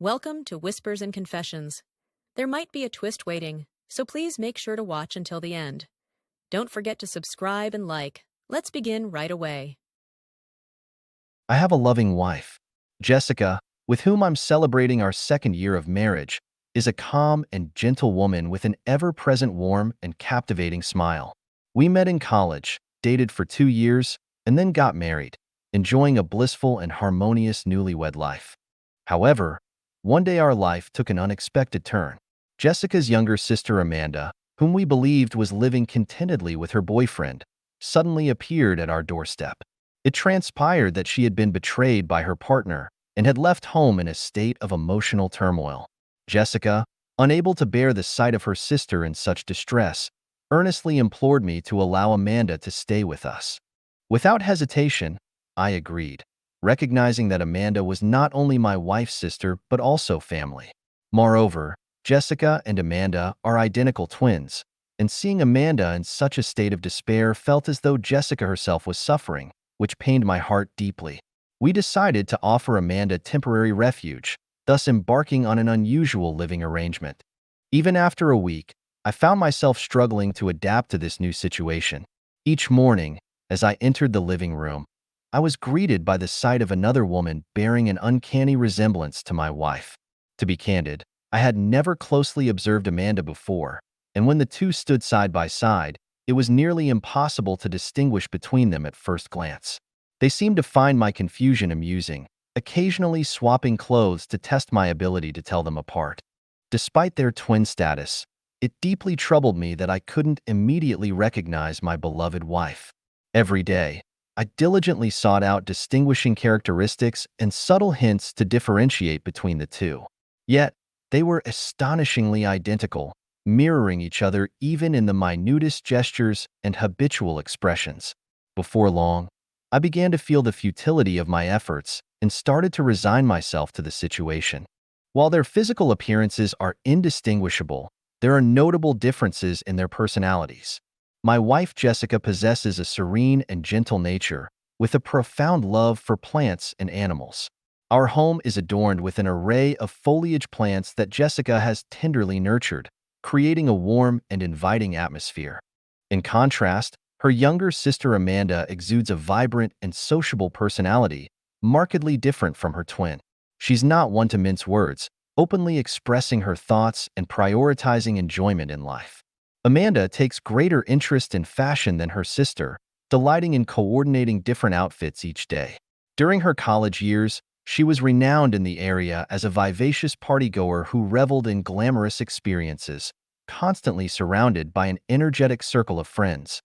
Welcome to Whispers and Confessions. There might be a twist waiting, so please make sure to watch until the end. Don't forget to subscribe and like. Let's begin right away. I have a loving wife. Jessica, with whom I'm celebrating our second year of marriage, is a calm and gentle woman with an ever-present warm and captivating smile. We met in college, dated for 2 years, and then got married, enjoying a blissful and harmonious newlywed life. However, one day our life took an unexpected turn. Jessica's younger sister Amanda, whom we believed was living contentedly with her boyfriend, suddenly appeared at our doorstep. It transpired that she had been betrayed by her partner and had left home in a state of emotional turmoil. Jessica, unable to bear the sight of her sister in such distress, earnestly implored me to allow Amanda to stay with us. Without hesitation, I agreed, recognizing that Amanda was not only my wife's sister but also family. Moreover, Jessica and Amanda are identical twins, and seeing Amanda in such a state of despair felt as though Jessica herself was suffering, which pained my heart deeply. We decided to offer Amanda temporary refuge, thus embarking on an unusual living arrangement. Even after a week, I found myself struggling to adapt to this new situation. Each morning, as I entered the living room, I was greeted by the sight of another woman bearing an uncanny resemblance to my wife. To be candid, I had never closely observed Amanda before, and when the two stood side by side, it was nearly impossible to distinguish between them at first glance. They seemed to find my confusion amusing, occasionally swapping clothes to test my ability to tell them apart. Despite their twin status, it deeply troubled me that I couldn't immediately recognize my beloved wife. Every day, I diligently sought out distinguishing characteristics and subtle hints to differentiate between the two. Yet, they were astonishingly identical, mirroring each other even in the minutest gestures and habitual expressions. Before long, I began to feel the futility of my efforts and started to resign myself to the situation. While their physical appearances are indistinguishable, there are notable differences in their personalities. My wife Jessica possesses a serene and gentle nature, with a profound love for plants and animals. Our home is adorned with an array of foliage plants that Jessica has tenderly nurtured, creating a warm and inviting atmosphere. In contrast, her younger sister Amanda exudes a vibrant and sociable personality, markedly different from her twin. She's not one to mince words, openly expressing her thoughts and prioritizing enjoyment in life. Amanda takes greater interest in fashion than her sister, delighting in coordinating different outfits each day. During her college years, she was renowned in the area as a vivacious partygoer who reveled in glamorous experiences, constantly surrounded by an energetic circle of friends.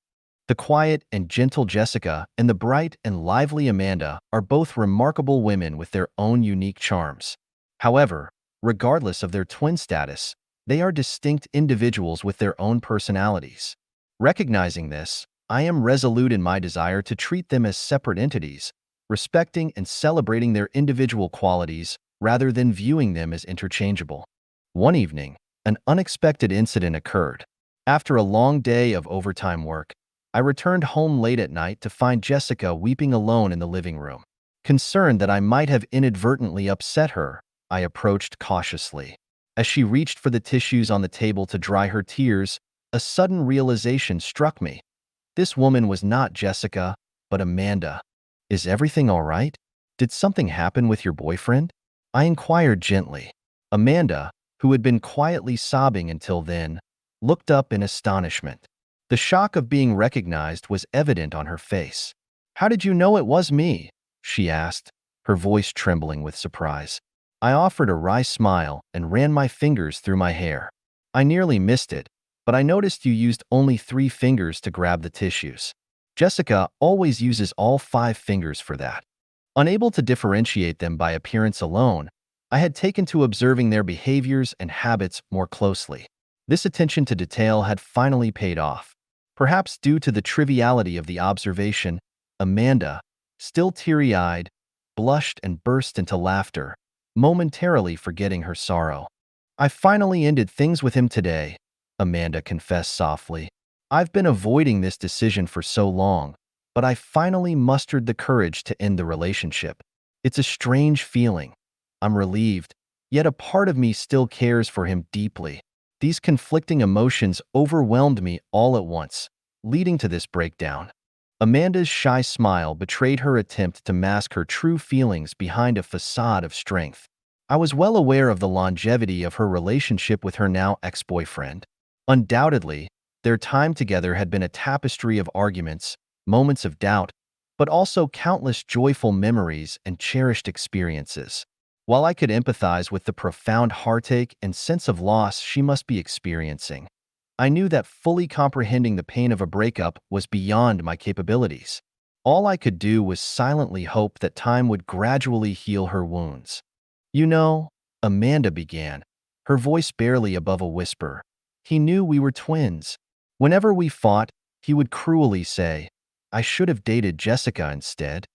The quiet and gentle Jessica and the bright and lively Amanda are both remarkable women with their own unique charms. However, regardless of their twin status, they are distinct individuals with their own personalities. Recognizing this, I am resolute in my desire to treat them as separate entities, respecting and celebrating their individual qualities rather than viewing them as interchangeable. One evening, an unexpected incident occurred. After a long day of overtime work, I returned home late at night to find Jessica weeping alone in the living room. Concerned that I might have inadvertently upset her, I approached cautiously. As she reached for the tissues on the table to dry her tears, a sudden realization struck me. This woman was not Jessica, but Amanda. "Is everything all right? Did something happen with your boyfriend?" I inquired gently. Amanda, who had been quietly sobbing until then, looked up in astonishment. The shock of being recognized was evident on her face. "How did you know it was me?" she asked, her voice trembling with surprise. I offered a wry smile and ran my fingers through my hair. "I nearly missed it, but I noticed you used only 3 fingers to grab the tissues. Jessica always uses all 5 fingers for that." Unable to differentiate them by appearance alone, I had taken to observing their behaviors and habits more closely. This attention to detail had finally paid off. Perhaps due to the triviality of the observation, Amanda, still teary-eyed, blushed and burst into laughter, momentarily forgetting her sorrow. "I finally ended things with him today," Amanda confessed softly. "I've been avoiding this decision for so long, but I finally mustered the courage to end the relationship. It's a strange feeling. I'm relieved, yet a part of me still cares for him deeply. These conflicting emotions overwhelmed me all at once, leading to this breakdown. Amanda's shy smile betrayed her attempt to mask her true feelings behind a facade of strength. I was well aware of the longevity of her relationship with her now ex-boyfriend. Undoubtedly, their time together had been a tapestry of arguments, moments of doubt, but also countless joyful memories and cherished experiences. While I could empathize with the profound heartache and sense of loss she must be experiencing, I knew that fully comprehending the pain of a breakup was beyond my capabilities. All I could do was silently hope that time would gradually heal her wounds. You know, Amanda began, her voice barely above a whisper. He knew we were twins. Whenever we fought, he would cruelly say, "I should have dated Jessica instead."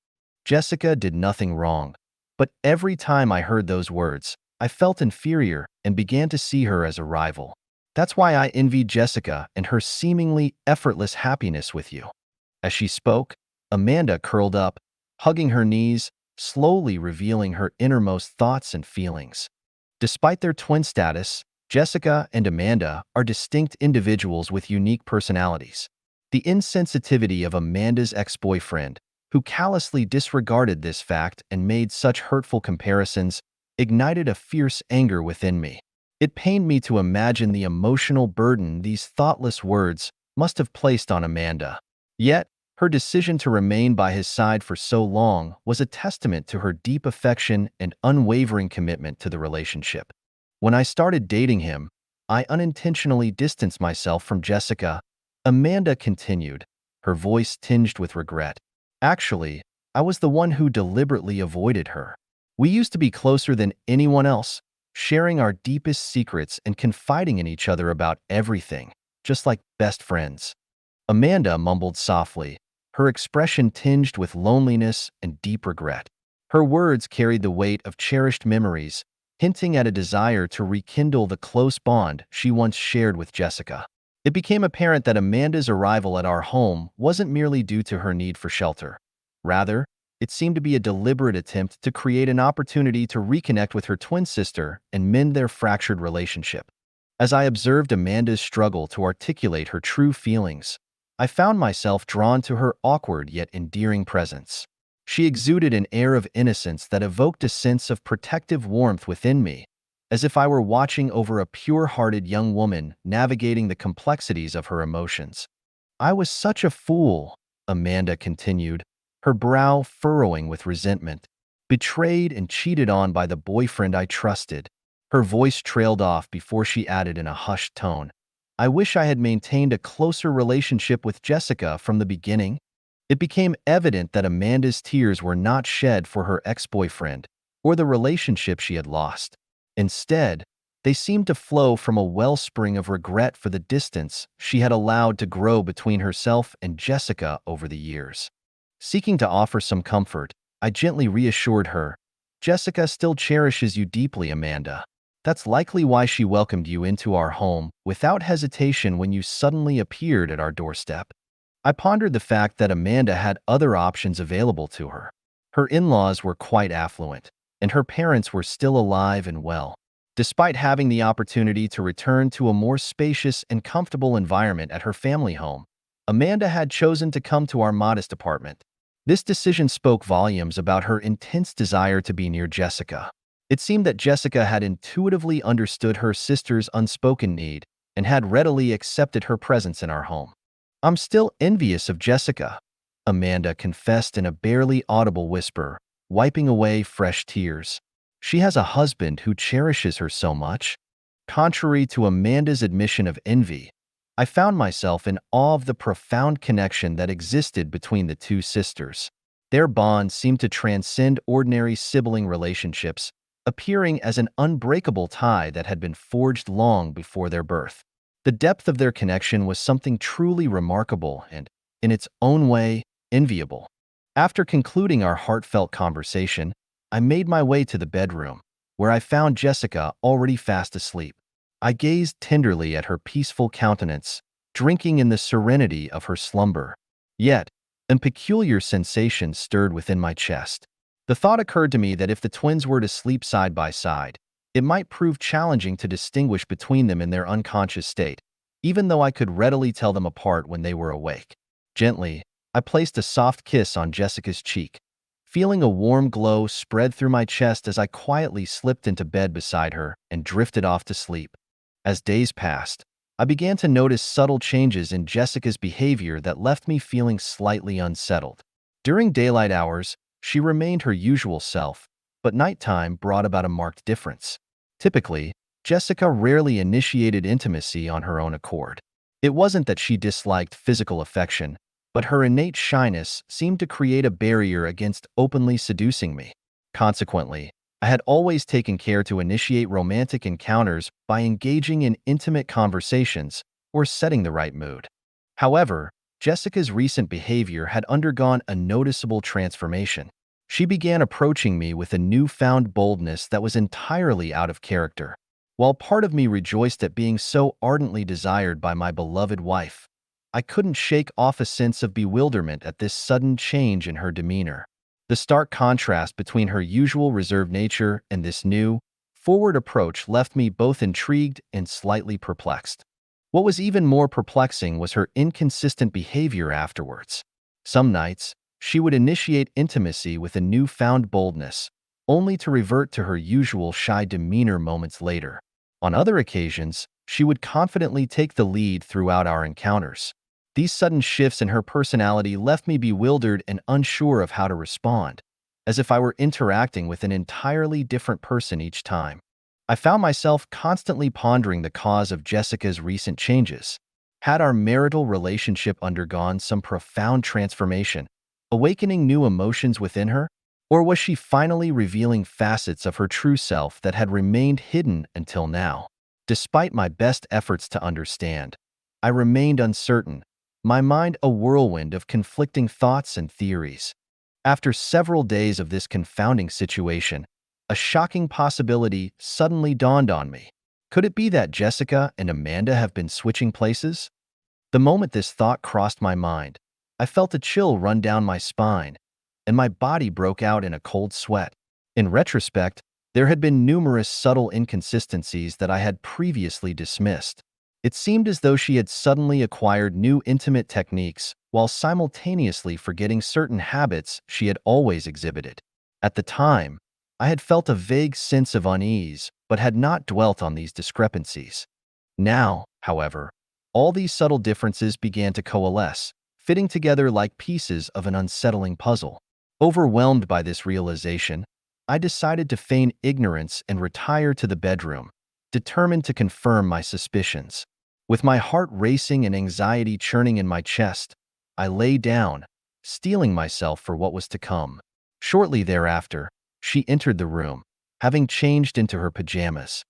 Jessica did nothing wrong, but every time I heard those words, I felt inferior and began to see her as a rival. That's why I envied Jessica and her seemingly effortless happiness with you. As she spoke, Amanda curled up, hugging her knees, slowly revealing her innermost thoughts and feelings. Despite their twin status, Jessica and Amanda are distinct individuals with unique personalities. The insensitivity of Amanda's ex-boyfriend, who callously disregarded this fact and made such hurtful comparisons, ignited a fierce anger within me. It pained me to imagine the emotional burden these thoughtless words must have placed on Amanda. Yet, her decision to remain by his side for so long was a testament to her deep affection and unwavering commitment to the relationship. When I started dating him, I unintentionally distanced myself from Jessica. Amanda continued, her voice tinged with regret. Actually, I was the one who deliberately avoided her. We used to be closer than anyone else, sharing our deepest secrets and confiding in each other about everything, just like best friends. Amanda mumbled softly, her expression tinged with loneliness and deep regret. Her words carried the weight of cherished memories, hinting at a desire to rekindle the close bond she once shared with Jessica. It became apparent that Amanda's arrival at our home wasn't merely due to her need for shelter. Rather, it seemed to be a deliberate attempt to create an opportunity to reconnect with her twin sister and mend their fractured relationship. As I observed Amanda's struggle to articulate her true feelings, I found myself drawn to her awkward yet endearing presence. She exuded an air of innocence that evoked a sense of protective warmth within me, as if I were watching over a pure-hearted young woman navigating the complexities of her emotions. "I was such a fool," Amanda continued, her brow furrowing with resentment. "Betrayed and cheated on by the boyfriend I trusted." Her voice trailed off before she added in a hushed tone, "I wish I had maintained a closer relationship with Jessica from the beginning." It became evident that Amanda's tears were not shed for her ex-boyfriend or the relationship she had lost. Instead, they seemed to flow from a wellspring of regret for the distance she had allowed to grow between herself and Jessica over the years. Seeking to offer some comfort, I gently reassured her, "Jessica still cherishes you deeply, Amanda. That's likely why she welcomed you into our home without hesitation when you suddenly appeared at our doorstep." I pondered the fact that Amanda had other options available to her. Her in-laws were quite affluent, and her parents were still alive and well. Despite having the opportunity to return to a more spacious and comfortable environment at her family home, Amanda had chosen to come to our modest apartment. This decision spoke volumes about her intense desire to be near Jessica. It seemed that Jessica had intuitively understood her sister's unspoken need and had readily accepted her presence in our home. "I'm still envious of Jessica," Amanda confessed in a barely audible whisper, wiping away fresh tears. "She has a husband who cherishes her so much." Contrary to Amanda's admission of envy, I found myself in awe of the profound connection that existed between the two sisters. Their bond seemed to transcend ordinary sibling relationships, appearing as an unbreakable tie that had been forged long before their birth. The depth of their connection was something truly remarkable and, in its own way, enviable. After concluding our heartfelt conversation, I made my way to the bedroom, where I found Jessica already fast asleep. I gazed tenderly at her peaceful countenance, drinking in the serenity of her slumber. Yet, a peculiar sensation stirred within my chest. The thought occurred to me that if the twins were to sleep side by side, It might prove challenging to distinguish between them in their unconscious state, even though I could readily tell them apart when they were awake. Gently, I placed a soft kiss on Jessica's cheek, feeling a warm glow spread through my chest as I quietly slipped into bed beside her and drifted off to sleep. As days passed, I began to notice subtle changes in Jessica's behavior that left me feeling slightly unsettled. During daylight hours, she remained her usual self, but nighttime brought about a marked difference. Typically, Jessica rarely initiated intimacy on her own accord. It wasn't that she disliked physical affection, but her innate shyness seemed to create a barrier against openly seducing me. Consequently, I had always taken care to initiate romantic encounters by engaging in intimate conversations or setting the right mood. However, Jessica's recent behavior had undergone a noticeable transformation. She began approaching me with a newfound boldness that was entirely out of character. While part of me rejoiced at being so ardently desired by my beloved wife, I couldn't shake off a sense of bewilderment at this sudden change in her demeanor. The stark contrast between her usual reserved nature and this new, forward approach left me both intrigued and slightly perplexed. What was even more perplexing was her inconsistent behavior afterwards. Some nights, she would initiate intimacy with a newfound boldness, only to revert to her usual shy demeanor moments later. On other occasions, she would confidently take the lead throughout our encounters. These sudden shifts in her personality left me bewildered and unsure of how to respond, as if I were interacting with an entirely different person each time. I found myself constantly pondering the cause of Jessica's recent changes. Had our marital relationship undergone some profound transformation, awakening new emotions within her? Or was she finally revealing facets of her true self that had remained hidden until now? Despite my best efforts to understand, I remained uncertain, my mind a whirlwind of conflicting thoughts and theories. After several days of this confounding situation, a shocking possibility suddenly dawned on me. Could it be that Jessica and Amanda have been switching places? The moment this thought crossed my mind, I felt a chill run down my spine, and my body broke out in a cold sweat. In retrospect, there had been numerous subtle inconsistencies that I had previously dismissed. It seemed as though she had suddenly acquired new intimate techniques while simultaneously forgetting certain habits she had always exhibited. At the time, I had felt a vague sense of unease, but had not dwelt on these discrepancies. Now, however, all these subtle differences began to coalesce, fitting together like pieces of an unsettling puzzle. Overwhelmed by this realization, I decided to feign ignorance and retire to the bedroom, determined to confirm my suspicions. With my heart racing and anxiety churning in my chest, I lay down, steeling myself for what was to come. Shortly thereafter, she entered the room, having changed into her pajamas.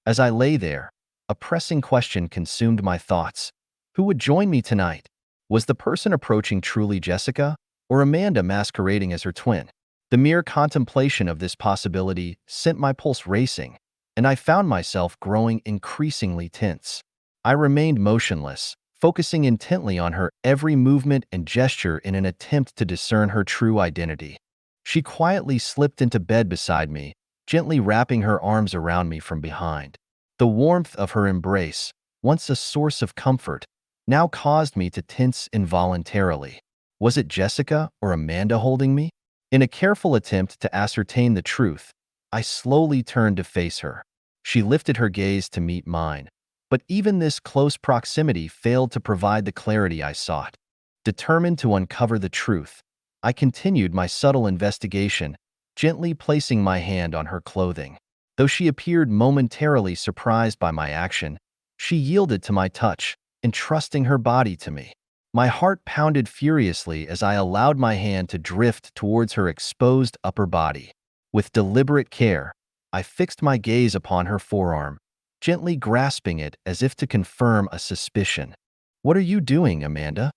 As I lay there, a pressing question consumed my thoughts. Who would join me tonight? Was the person approaching truly Jessica, or Amanda masquerading as her twin? The mere contemplation of this possibility sent my pulse racing, and I found myself growing increasingly tense. I remained motionless, focusing intently on her every movement and gesture in an attempt to discern her true identity. She quietly slipped into bed beside me, gently wrapping her arms around me from behind. The warmth of her embrace, once a source of comfort, now caused me to tense involuntarily. Was it Jessica or Amanda holding me? In a careful attempt to ascertain the truth, I slowly turned to face her. She lifted her gaze to meet mine, but even this close proximity failed to provide the clarity I sought. Determined to uncover the truth, I continued my subtle investigation, gently placing my hand on her clothing. Though she appeared momentarily surprised by my action, she yielded to my touch, entrusting her body to me. My heart pounded furiously as I allowed my hand to drift towards her exposed upper body. With deliberate care, I fixed my gaze upon her forearm, gently grasping it as if to confirm a suspicion. "What are you doing, Amanda?"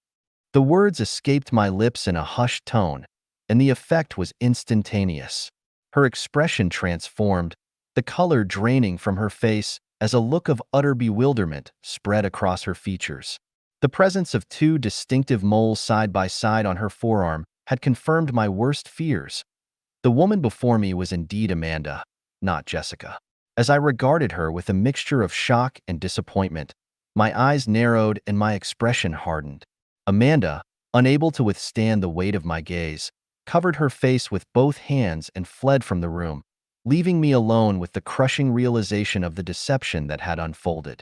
The words escaped my lips in a hushed tone, and the effect was instantaneous. Her expression transformed, the color draining from her face as a look of utter bewilderment spread across her features. The presence of two distinctive moles side by side on her forearm had confirmed my worst fears. The woman before me was indeed Amanda, not Jessica. As I regarded her with a mixture of shock and disappointment, my eyes narrowed and my expression hardened. Amanda, unable to withstand the weight of my gaze, covered her face with both hands and fled from the room, leaving me alone with the crushing realization of the deception that had unfolded.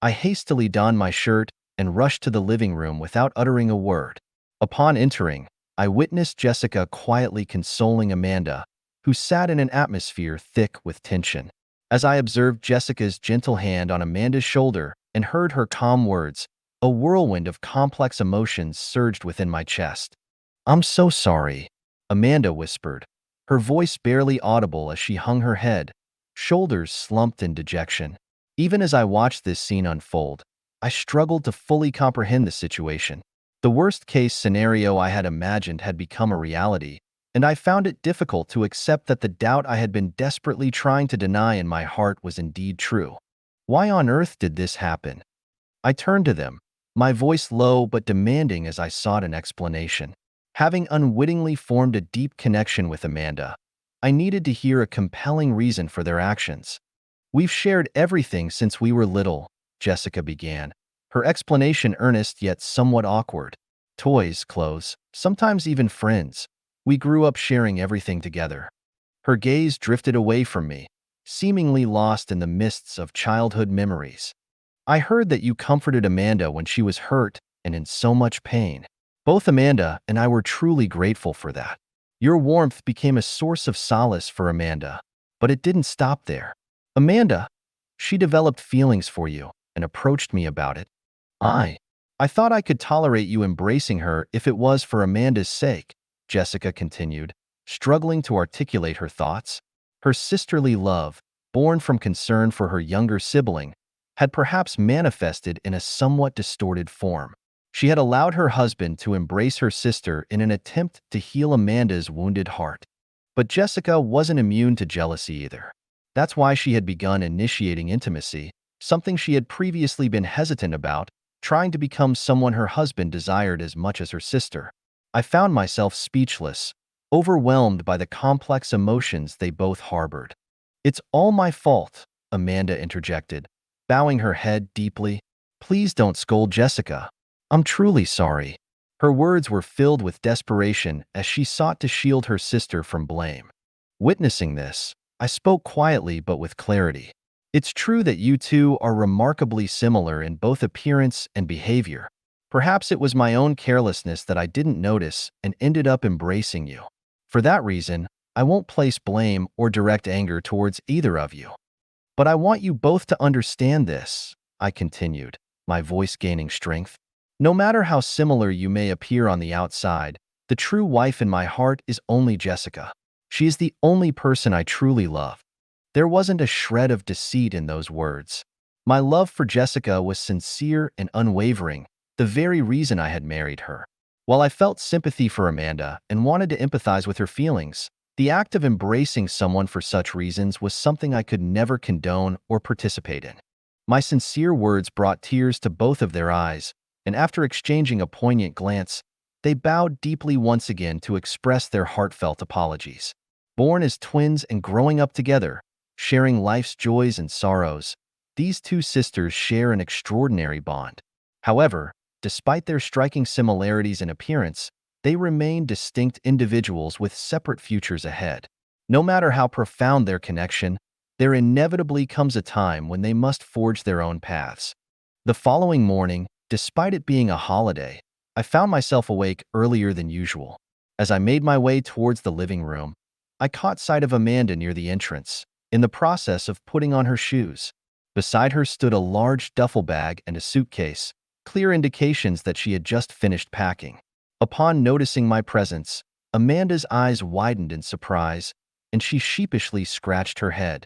I hastily donned my shirt and rushed to the living room without uttering a word. Upon entering, I witnessed Jessica quietly consoling Amanda, who sat in an atmosphere thick with tension. As I observed Jessica's gentle hand on Amanda's shoulder and heard her calm words, a whirlwind of complex emotions surged within my chest. "I'm so sorry," Amanda whispered, her voice barely audible as she hung her head, shoulders slumped in dejection. Even as I watched this scene unfold, I struggled to fully comprehend the situation. The worst-case scenario I had imagined had become a reality, and I found it difficult to accept that the doubt I had been desperately trying to deny in my heart was indeed true. Why on earth did this happen? I turned to them, my voice low but demanding as I sought an explanation. Having unwittingly formed a deep connection with Amanda, I needed to hear a compelling reason for their actions. "We've shared everything since we were little," Jessica began, her explanation earnest yet somewhat awkward. "Toys, clothes, sometimes even friends. We grew up sharing everything together." Her gaze drifted away from me, seemingly lost in the mists of childhood memories. "I heard that you comforted Amanda when she was hurt and in so much pain. Both Amanda and I were truly grateful for that. Your warmth became a source of solace for Amanda, but it didn't stop there. Amanda, she developed feelings for you and approached me about it. I I thought I could tolerate you embracing her if it was for Amanda's sake," Jessica continued, struggling to articulate her thoughts. Her sisterly love, born from concern for her younger sibling, had perhaps manifested in a somewhat distorted form. She had allowed her husband to embrace her sister in an attempt to heal Amanda's wounded heart. But Jessica wasn't immune to jealousy either. That's why she had begun initiating intimacy, something she had previously been hesitant about, trying to become someone her husband desired as much as her sister. I found myself speechless, overwhelmed by the complex emotions they both harbored. "It's all my fault," Amanda interjected, bowing her head deeply. "Please don't scold Jessica. I'm truly sorry." Her words were filled with desperation as she sought to shield her sister from blame. Witnessing this, I spoke quietly but with clarity. "It's true that you two are remarkably similar in both appearance and behavior. Perhaps it was my own carelessness that I didn't notice and ended up embracing you. For that reason, I won't place blame or direct anger towards either of you. But I want you both to understand this," I continued, my voice gaining strength. "No matter how similar you may appear on the outside, the true wife in my heart is only Jessica. She is the only person I truly love." There wasn't a shred of deceit in those words. My love for Jessica was sincere and unwavering, the very reason I had married her. While I felt sympathy for Amanda and wanted to empathize with her feelings, the act of embracing someone for such reasons was something I could never condone or participate in. My sincere words brought tears to both of their eyes, and after exchanging a poignant glance, they bowed deeply once again to express their heartfelt apologies. Born as twins and growing up together, sharing life's joys and sorrows, these two sisters share an extraordinary bond. However, despite their striking similarities in appearance, they remain distinct individuals with separate futures ahead. No matter how profound their connection, there inevitably comes a time when they must forge their own paths. The following morning, despite it being a holiday, I found myself awake earlier than usual. As I made my way towards the living room, I caught sight of Amanda near the entrance, in the process of putting on her shoes. Beside her stood a large duffel bag and a suitcase, clear indications that she had just finished packing. Upon noticing my presence, Amanda's eyes widened in surprise, and she sheepishly scratched her head.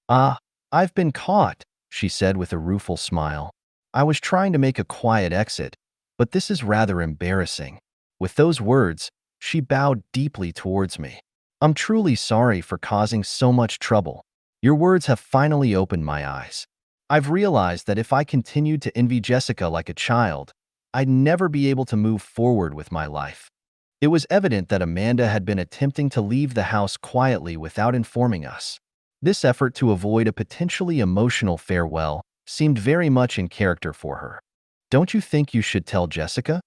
"Ah, I've been caught," she said with a rueful smile. "I was trying to make a quiet exit, but this is rather embarrassing." With those words, she bowed deeply towards me. "I'm truly sorry for causing so much trouble. Your words have finally opened my eyes. I've realized that if I continued to envy Jessica like a child, I'd never be able to move forward with my life." It was evident that Amanda had been attempting to leave the house quietly without informing us. This effort to avoid a potentially emotional farewell seemed very much in character for her. "Don't you think you should tell Jessica?"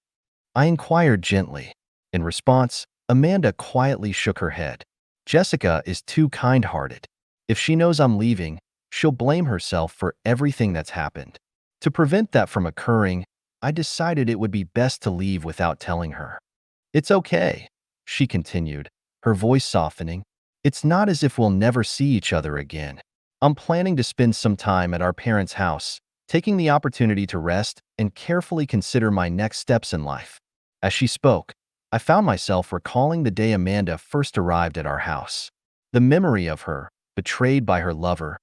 I inquired gently. In response, Amanda quietly shook her head. "Jessica is too kind-hearted. If she knows I'm leaving, she'll blame herself for everything that's happened. To prevent that from occurring, I decided it would be best to leave without telling her." "It's okay," she continued, her voice softening. "It's not as if we'll never see each other again. I'm planning to spend some time at our parents' house, taking the opportunity to rest and carefully consider my next steps in life." As she spoke, I found myself recalling the day Amanda first arrived at our house. The memory of her, betrayed by her lover,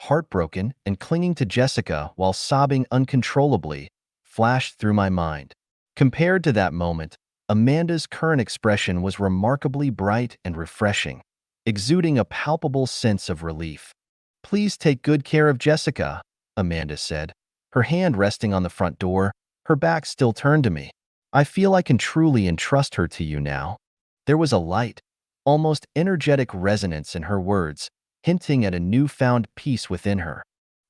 heartbroken and clinging to Jessica while sobbing uncontrollably, flashed through my mind. Compared to that moment, Amanda's current expression was remarkably bright and refreshing, exuding a palpable sense of relief. "Please take good care of Jessica," Amanda said, her hand resting on the front door, her back still turned to me. "I feel I can truly entrust her to you now." There was a light, almost energetic resonance in her words, hinting at a newfound peace within her.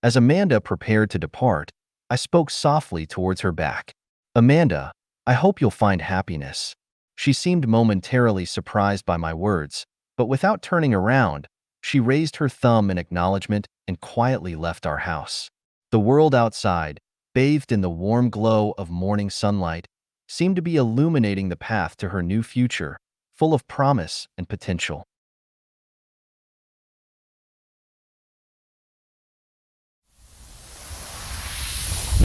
As Amanda prepared to depart, I spoke softly towards her back. "Amanda, I hope you'll find happiness." She seemed momentarily surprised by my words, but without turning around, she raised her thumb in acknowledgement and quietly left our house. The world outside, bathed in the warm glow of morning sunlight, seemed to be illuminating the path to her new future, full of promise and potential.